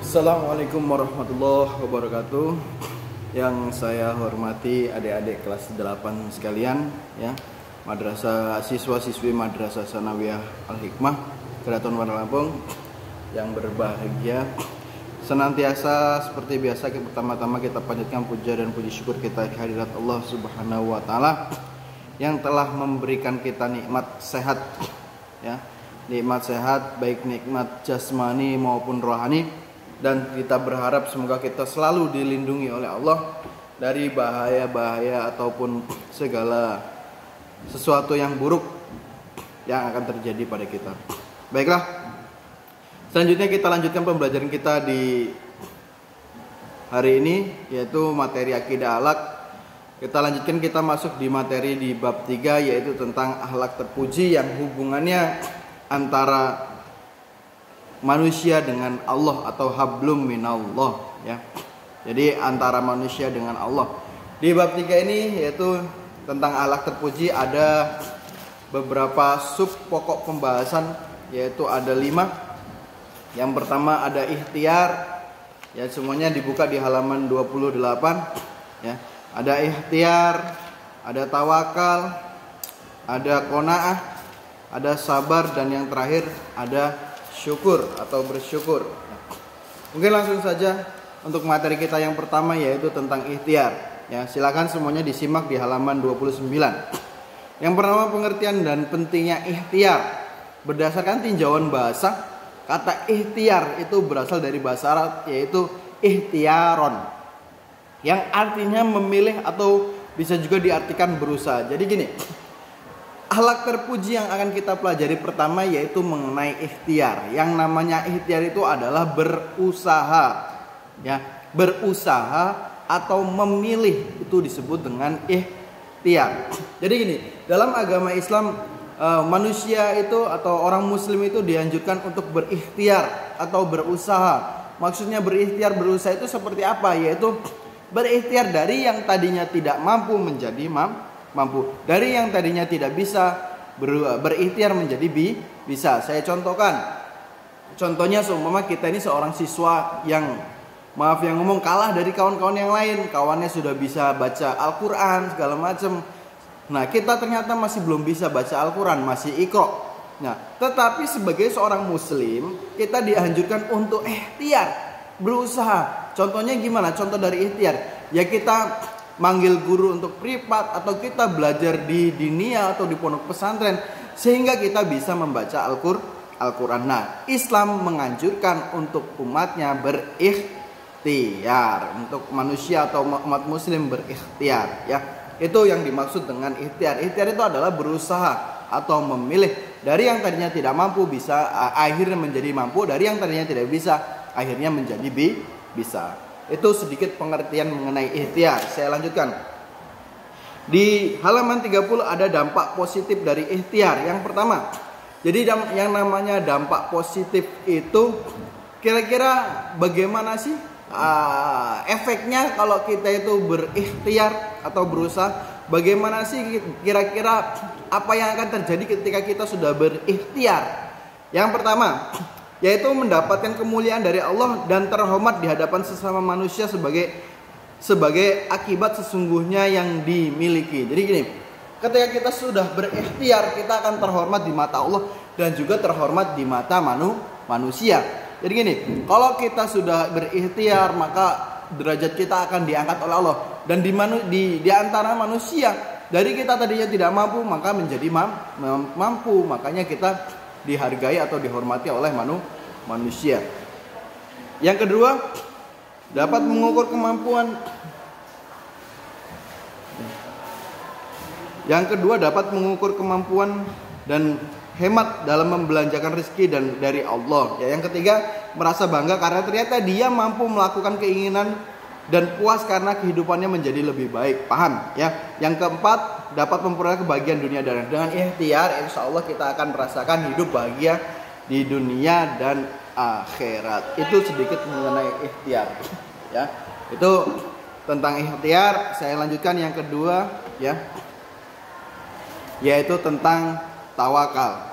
Assalamualaikum warahmatullahi wabarakatuh. Yang saya hormati adik-adik kelas 8 sekalian ya. Madrasah siswa-siswi Madrasah Sanawiyah Al-Hikmah Keraton Warna Lampung yang berbahagia. Senantiasa seperti biasa, pertama-tama kita panjatkan puja dan puji syukur kita kehadirat Allah Subhanahu wa taala yang telah memberikan kita nikmat sehat ya. Nikmat sehat baik nikmat jasmani maupun rohani. Dan kita berharap semoga kita selalu dilindungi oleh Allah dari bahaya-bahaya ataupun segala sesuatu yang buruk yang akan terjadi pada kita. Baiklah, selanjutnya kita lanjutkan pembelajaran kita di hari ini, yaitu materi akidah akhlak. Kita lanjutkan, kita masuk di materi di bab 3, yaitu tentang akhlak terpuji yang hubungannya antara manusia dengan Allah atau hablum minallah ya. Jadi antara manusia dengan Allah. Di bab 3 ini yaitu tentang akhlak terpuji ada beberapa sub pokok pembahasan, yaitu ada 5. Yang pertama ada ikhtiar. Ya, semuanya dibuka di halaman 28 ya. Ada ikhtiar, ada tawakal, ada qanaah, ada sabar, dan yang terakhir ada syukur atau bersyukur. Mungkin langsung saja untuk materi kita yang pertama, yaitu tentang ikhtiar. Ya, silakan semuanya disimak di halaman 29. Yang pertama, pengertian dan pentingnya ikhtiar. Berdasarkan tinjauan bahasa, kata ikhtiar itu berasal dari bahasa Arab, yaitu ikhtiaron, yang artinya memilih atau bisa juga diartikan berusaha. Jadi gini, akhlak terpuji yang akan kita pelajari pertama yaitu mengenai ikhtiar. Yang namanya ikhtiar itu adalah berusaha ya, berusaha atau memilih, itu disebut dengan ikhtiar. Jadi gini, dalam agama Islam manusia itu atau orang muslim itu dianjurkan untuk berikhtiar atau berusaha. Maksudnya berikhtiar, berusaha itu seperti apa? Yaitu berikhtiar dari yang tadinya tidak mampu menjadi mampu, dari yang tadinya tidak bisa berikhtiar menjadi bisa. Saya contohkan. Contohnya seumpama kita ini seorang siswa yang maaf yang ngomong kalah dari kawan-kawan yang lain. Kawannya sudah bisa baca Al-Qur'an segala macam. Nah, kita ternyata masih belum bisa baca Al-Qur'an, masih iqra. Nah, tetapi sebagai seorang muslim, kita dianjurkan untuk ikhtiar, berusaha. Contohnya gimana? Contoh dari ikhtiar, ya kita manggil guru untuk privat, atau kita belajar di dinia atau di pondok pesantren sehingga kita bisa membaca Al-Qur'an. Nah, Islam menganjurkan untuk umatnya berikhtiar, untuk manusia atau umat muslim berikhtiar ya. Itu yang dimaksud dengan ikhtiar. Ikhtiar itu adalah berusaha atau memilih dari yang tadinya tidak mampu bisa akhirnya menjadi mampu, dari yang tadinya tidak bisa akhirnya menjadi bisa. Itu sedikit pengertian mengenai ikhtiar. Saya lanjutkan. Di halaman 30 ada dampak positif dari ikhtiar. Yang pertama, jadi yang namanya dampak positif itu kira-kira bagaimana sih efeknya kalau kita itu berikhtiar atau berusaha? Bagaimana sih kira-kira apa yang akan terjadi ketika kita sudah berikhtiar? Yang pertama, yaitu mendapatkan kemuliaan dari Allah dan terhormat di hadapan sesama manusia sebagai akibat sesungguhnya yang dimiliki. Jadi gini, ketika kita sudah berikhtiar, kita akan terhormat di mata Allah dan juga terhormat di mata manusia. Jadi gini, kalau kita sudah berikhtiar, maka derajat kita akan diangkat oleh Allah, dan di antara manusia, dari kita tadinya tidak mampu maka menjadi mampu. Makanya kita dihargai atau dihormati oleh manusia. Yang kedua, dapat mengukur kemampuan. Yang kedua, dapat mengukur kemampuan dan hemat dalam membelanjakan rezeki dan dari Allah. Ya, yang ketiga, merasa bangga karena ternyata dia mampu melakukan keinginan dan puas karena kehidupannya menjadi lebih baik. Paham ya? Yang keempat, dapat memperoleh kebahagiaan dunia dan dengan ikhtiar insya Allah kita akan merasakan hidup bahagia di dunia dan akhirat. Itu sedikit mengenai ikhtiar ya. Itu tentang ikhtiar. Saya lanjutkan yang kedua ya, yaitu tentang tawakal.